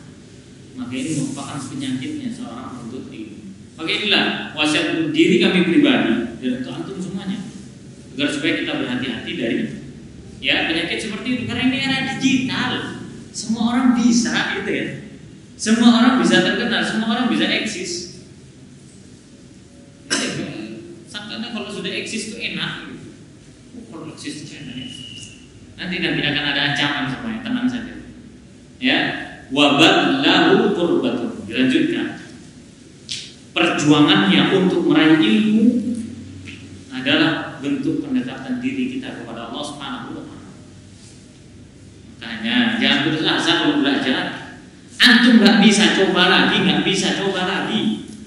Maka ini merupakan penyakitnya seorang menuntut ilmu. Maka inilah wasiat untuk diri kami pribadi dan untuk antum semuanya, agar supaya kita berhati-hati dari ya penyakit seperti itu. Karena ini era digital, semua orang bisa gitu ya. Semua orang bisa terkenal, semua orang bisa eksis. Sangkanya kalau sudah eksis itu enak. Kalau eksis itu enak ya. Nanti akan ada ancaman semuanya, tenang saja. Ya, wabad lahu qurbatun. Dilanjutkan. Perjuangannya untuk meraih ilmu adalah bentuk pendekatan diri kita kepada Allah Subhanahu wa taala. Makanya jangan putus asa kalau belajar. Antum nggak bisa coba lagi.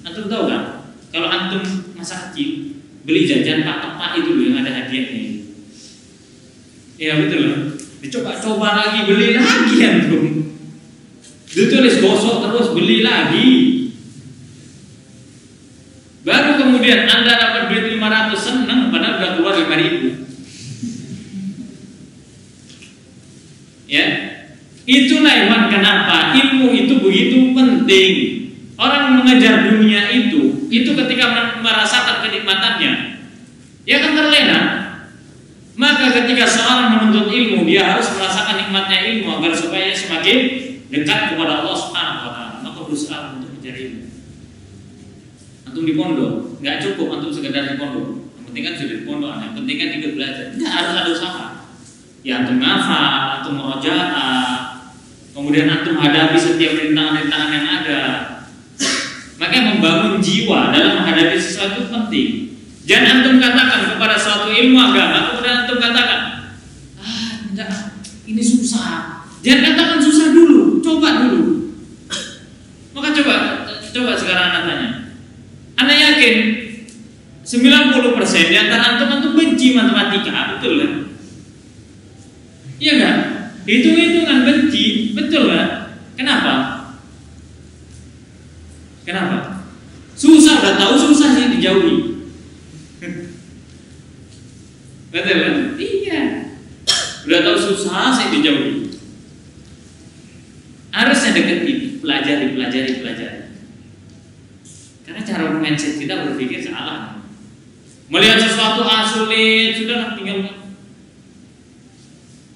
Antum tahu kan? Kalau antum masa kecil beli jajan pak itu loh yang ada hadiahnya. Ya betul. Dicoba-coba lagi, beli lagi antum. Ditulis gosok terus, beli lagi. Baru kemudian Anda dapat duit 500, senang padahal udah keluar 5.000. Ya. Itulah Iwan kenapa ilmu itu begitu penting. Orang mengejar dunia itu ketika merasakan kenikmatannya, dia akan terlena. Maka ketika seorang menuntut ilmu, dia harus merasakan nikmatnya ilmu agar supaya semakin dekat kepada Allah Subhanahu wa taala. Maka berusaha untuk mencari ilmu. Antum di pondok, nggak cukup antum sekedar di pondok. Yang penting kan sudah di pondok, yang penting kan ikut belajar. Nggak harus ada usaha. Ya antum ngafal, antum murojaah, kemudian antum hadapi setiap rintangan-rintangan yang ada. Maka membangun jiwa dalam menghadapi sesuatu penting. Jangan antum katakan kepada suatu ilmu agama, kemudian antum katakan, enggak, ini susah. Jangan katakan susah dulu, coba dulu. Maka coba sekarang anak tanya. Anak yakin 90% di antara antum benci matematika, betul kan? Iya enggak? Hitung-hitungan benci, betul kan? Kenapa? Susah, udah tahu susah sih dijauhi. Betul kan? Iya. Udah tahu susah saya dijauhi. Harusnya deketi, pelajari. Karena cara mindset kita berpikir salah. Melihat sesuatu sulit, sudahlah tinggal.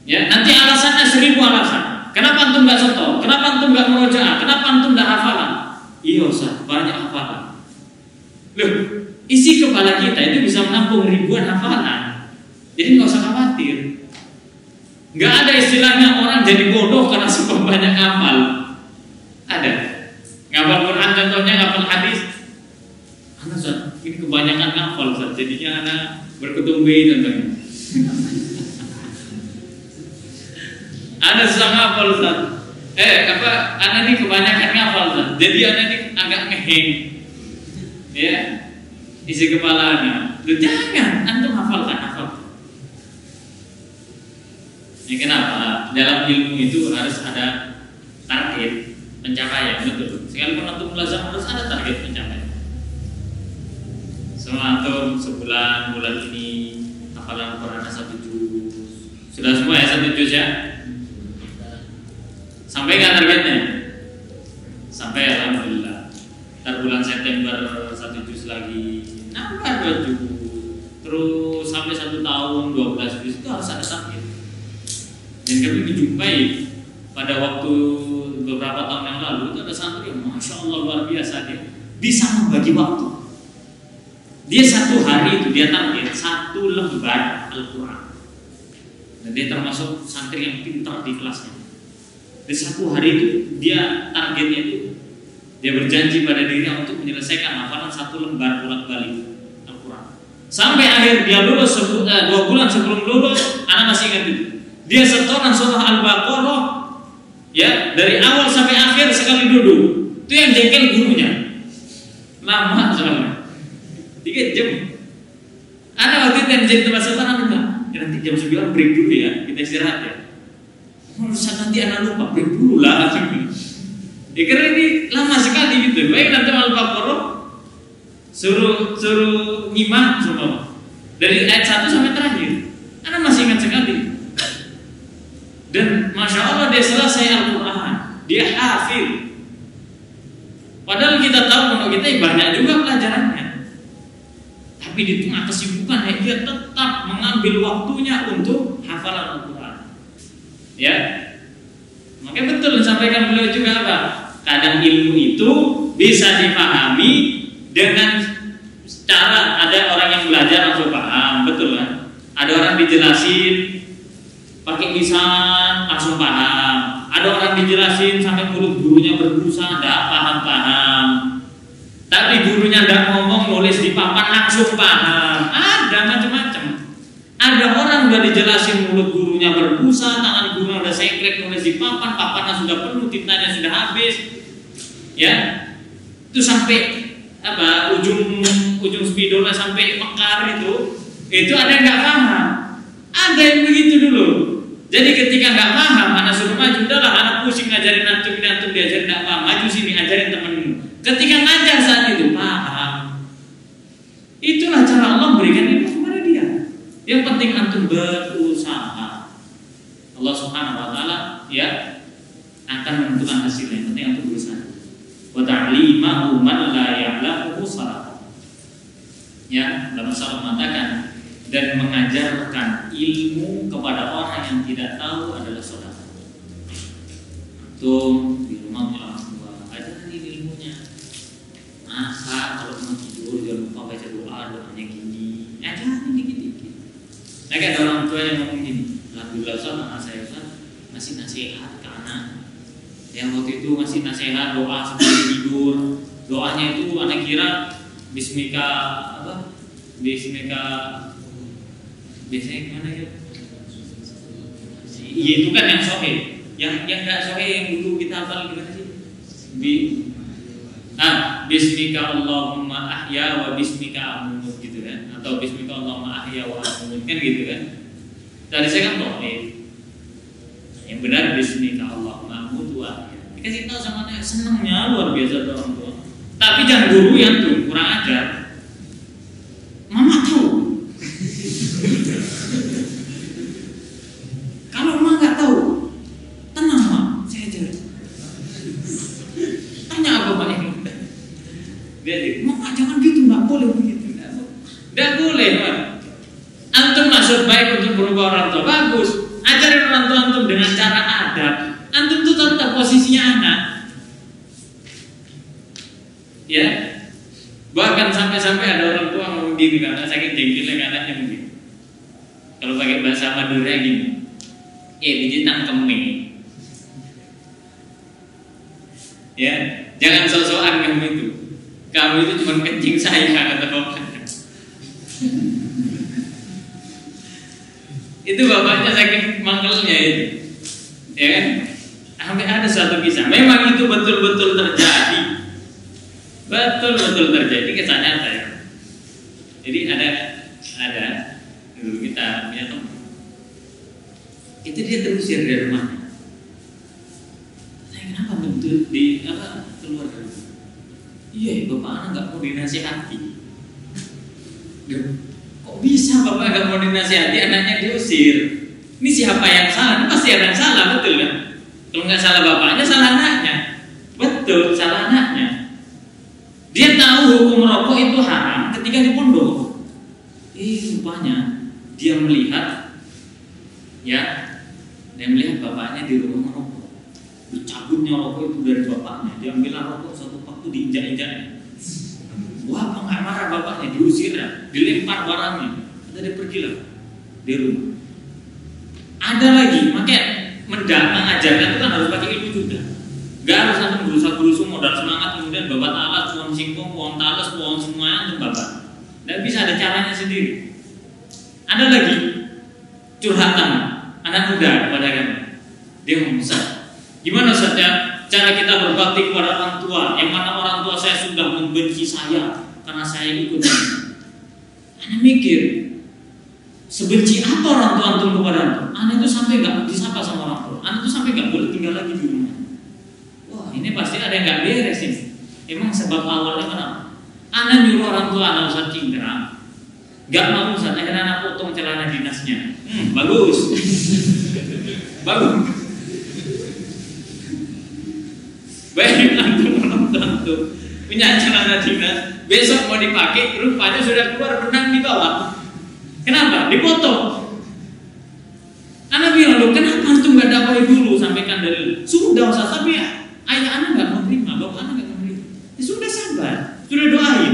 Ya, nanti alasannya 1000 alasan. Kenapa antum nggak setor? Kenapa antum nggak murojaah? Kenapa antum nggak hafalan? Iya Ustaz, banyak hafalan. Loh, isi kepala kita itu bisa menampung ribuan hafalan. Jadi nggak usah khawatir. Nggak ada istilahnya orang jadi bodoh karena suka banyak hafal. Ada. Ngapal Quran contohnya, ngapal hadis. Anak ini kebanyakan ngapal, jadinya anak berketumbe contohnya. Anak susah ngapal, Ustaz. Anak ini kebanyakan ngapal, Ustaz. Jadi anak ini agak ngeheng. Ya. Isi kepalanya. Loh, jangan, antum hafalkan. Ya, kenapa? Dalam ilmu itu harus ada target pencapaian, betul. Sekalipun antum belajar harus ada target pencapaian. Semua antum bulan ini hafalan Quran 1 juz. Sudah semua ya 1 juz ya? Sampai nggak targetnya? Sampai alhamdulillah. Ntar bulan September 1 juz lagi, nambah 2 juz. Terus sampai 1 tahun 12 juz itu harus ada target. Dan kami menjumpai pada waktu beberapa tahun yang lalu itu ada santri yang masya Allah luar biasa, dia bisa membagi waktu. Dia satu hari itu dia target 1 lembar Al-Quran. Dan dia termasuk santri yang pintar di kelasnya. Di satu hari itu dia targetnya itu dia berjanji pada dirinya untuk menyelesaikan hafalan 1 lembar bolak-balik Al-Quran. Sampai akhir dia lulus 2 bulan sebelum lulus, anak masih ingat itu. Dia setoran surah Al-Baqarah ya dari awal sampai akhir sekali duduk. Itu yang jengkel gurunya. Lama soalnya 3 jam. Anak waktu itu yang jadi tempat setoran enggak? Ya, nanti jam 9 break dulu ya, kita istirahat ya. Masa nanti anak lupa break dulu lah. Ya karena ini lama sekali gitu. Baik nanti Al-Baqarah suruh nyimak semua dari ayat 1 sampai terakhir. Anak masih ingat sekali. Dan masya Allah dia selesai Al-Quran, dia hafil. Padahal kita tahu kalau kita banyak juga pelajarannya. Tapi di tengah kesibukan dia tetap mengambil waktunya untuk hafalan Al-Quran. Ya, makanya betul disampaikan beliau juga apa? Kadang ilmu itu bisa dipahami dengan cara ada orang yang belajar langsung paham, betul kan? Ada orang dijelasin pakai lisan langsung paham. Ada orang dijelasin sampai mulut gurunya berbusa, tidak paham-paham. Tapi gurunya tidak ngomong, nulis di papan langsung paham. Ada macam-macam. Ada orang udah dijelasin mulut gurunya berbusa, tangan gurunya udah sengklek nulis di papan, papannya sudah penuh, tintanya sudah habis. Ya, itu sampai apa ujung spidolnya sampai mekar itu ada yang nggak paham. Ada yang begitu dulu. Jadi ketika nggak paham, anak suruh maju, udahlah anak pusing ngajarin antum ini, antum diajarin nggak paham, maju sini ajarin temenmu. Ketika ngajar saat itu paham. Itulah cara Allah berikan ilmu kepada dia. Yang penting antum berusaha. Allah Subhanahu Wa Taala ya akan menentukan hasilnya. Yang penting antum berusaha. Wa ta'limahu man la ya'lamuhu salah. Ya, dalam salah mengatakan dan mengajarkan ilmu kepada orang yang tidak tahu adalah saudara. Antum di rumah punya orang tua, ajarin ilmunya. Masa kalau mau tidur jangan lupa baca doanya gini. Ajarin dikit-dikit. Nah, ada orang tua yang ngomong gini, alhamdulillah sama saya ngasih nasihat ke anak. Yang waktu itu ngasih nasihat doa sebelum tidur. Doanya itu anak kira bismika apa? Bismika biasanya gimana ya? Iya itu kan yang sahih. Yang nggak sahih yang dulu kita hafal gimana sih? Bismika Allahumma ahya wa bismika amut gitu kan? Atau bismika Allahumma ahya wa amut kan gitu kan? Dari saya kan sahih. Yang benar bismika Allahumma amut wa ahya. Dikasih tahu sama anak senangnya luar biasa orang tua. Tapi jangan guru yang tuh kurang ajar. Mama tahu. Kalau mama nggak tahu, tenang mak, saya ajar. Tanya apa mak ini? Dia mama jangan gitu, nggak boleh begitu. Nggak boleh mak. Antum maksud baik untuk berubah orang tua bagus. Ajarin orang tua antum dengan cara adab. Antum tuh tetap posisinya anak. Ya. Bahkan sampai-sampai ada orang tua ngomong gini karena sakit jengkelnya anaknya mungkin. Kalau pakai bahasa Madura gini, biji tangkeme. Ya, jangan sok-sokan kamu itu. Kamu itu cuma kencing saya kata bapaknya. Itu bapaknya saking mangelnya itu. Ya kan? Sampai ada suatu kisah. Memang itu betul-betul terjadi. Betul-betul terjadi kisah nyata ya. Jadi ada dulu kita punya teman. Itu dia terusir dari rumahnya. Saya kenapa betul di keluar dari rumah? Iya, bapak anak nggak mau dinasihati. Kok bisa bapak nggak mau dinasihati, anaknya diusir? Ini siapa yang salah? Ini pasti ada yang salah, betul kan? Kalau nggak salah bapaknya, salah anaknya. Betul, salah anaknya. Dia tahu hukum rokok itu haram ketika di pondok. Rupanya dia melihat, ya, dia melihat bapaknya di rumah merokok. Dicabutnya punya rokok itu dari bapaknya, dia ambil rokok satu waktu diinjak-injaknya. Wah, apa nggak marah bapaknya, diusir ya, dilempar barangnya, dia pergilah di rumah. Ada lagi, makanya mengajarkan itu kan harus pakai ilmu juga. Gak harus antum berusaha modal semangat kemudian babat alat, pohon singkong, pohon talas, pohon semuanya antum babat. Dan bisa ada caranya sendiri. Ada lagi curhatan anak muda kepada kami. Dia ngomong, Ustaz, gimana Ustaz ya cara kita berbakti kepada orang tua, yang mana orang tua saya sudah membenci saya karena saya ikut. Anak mikir, sebenci apa orang tua antum kepada antum? Anak itu sampai nggak disapa sama orang tua. Anak itu sampai nggak boleh tinggal lagi di rumah. Wah, ini pasti ada yang nggak beres ini. Emang sebab awalnya kenapa? Anak nyuruh orang tua anak Ustaz cingkrang, nggak mau Ustaz, akhirnya anak potong celana dinasnya. Bagus, bagus. Baik, antum punya celana dinas, besok mau dipakai, rupanya sudah keluar benang di bawah. Kenapa? Dipotong. Anak bilang, loh kenapa antum gak dakwai dulu, sampaikan dalil. Sudah Ustaz, tapi ayah anak gak menerima, bapak anak gak menerima. Ya sudah sabar, sudah doain.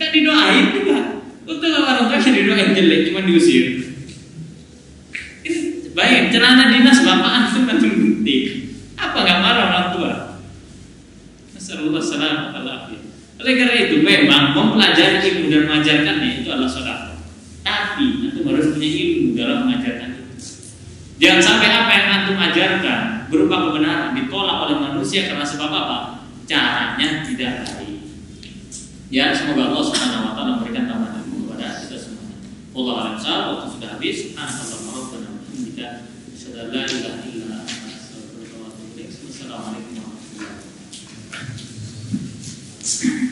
Gak didoain juga. Untuk orang tua didoain jelek, cuma diusir. Ini baik, celana dinas bapak antum penting. Apa gak marah orang tua? Nasallallahu alaihi wasallam. Oleh karena itu memang mempelajari ilmu dan mengajarkannya itu adalah sedekah. Tapi antum harus punya ilmu dalam mengajarkan itu. Jangan sampai apa yang antum ajarkan berupa kebenaran ditolak oleh manusia karena sebab apa? Caranya tidak baik. Ya, semoga Allah Subhanahu wa taala memberikan taufik kepada kita semuanya. Wallahu a'lam bishawab. Waktu sudah habis. Subhanallah wa bihamdika, asyhadu an la ilaha illa anta, astaghfiruka wa atubu ilaik. Wassalamualaikum warahmatullahi wabarakatuh.